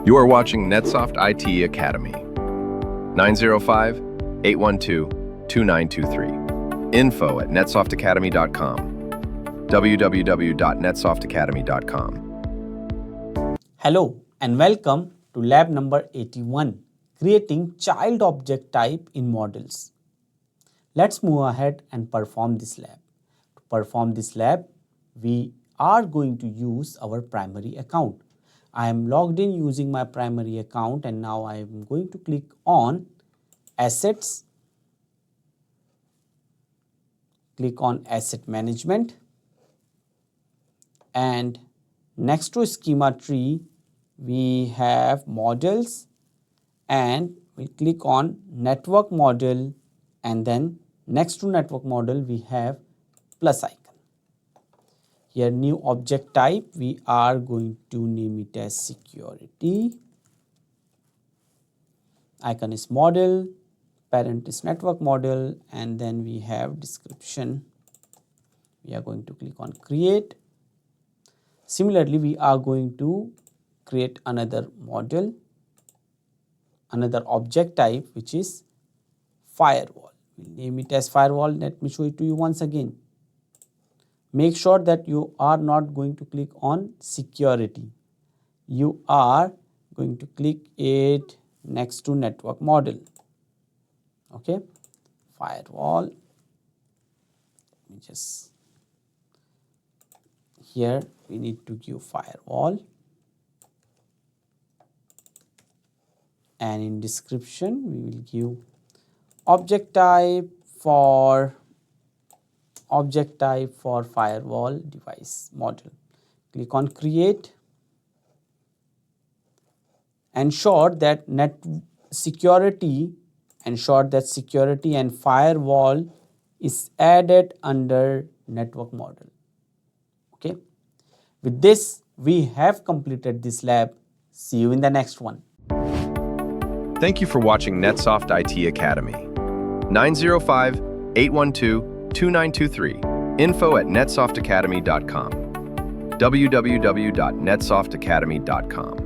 You are watching NetSoft IT Academy. 905-812-2923. info@netsoftacademy.com. www.netsoftacademy.com. Hello and welcome to lab number 81, creating child object type in models. Let's move ahead and perform this lab. To perform this lab, we are going to use our primary account. I am logged in using my primary account, and now I am going to click on Assets, click on Asset Management, and next to schema tree we have models, and we click on network model, and then next to network model we have plus icon. Here new object type, we are going to name it as security. Icon is model, parent is network model, and then we have description. We are going to click on create. Similarly, we are going to create another model, another object type, which is firewall. We'll name it as firewall. Let me show it to you once again. Make sure that you are not going to click on security. You are going to click it next to network model. Okay, firewall. Let me just, here we need to give firewall, and in description we will give object type for firewall device model. Click on create. Ensure that security and firewall is added under network model. Okay, with this we have completed this lab. See you in the next one. Thank you for watching NetSoft IT Academy. 905-812-2923. info@netsoftacademy.com. www.netsoftacademy.com.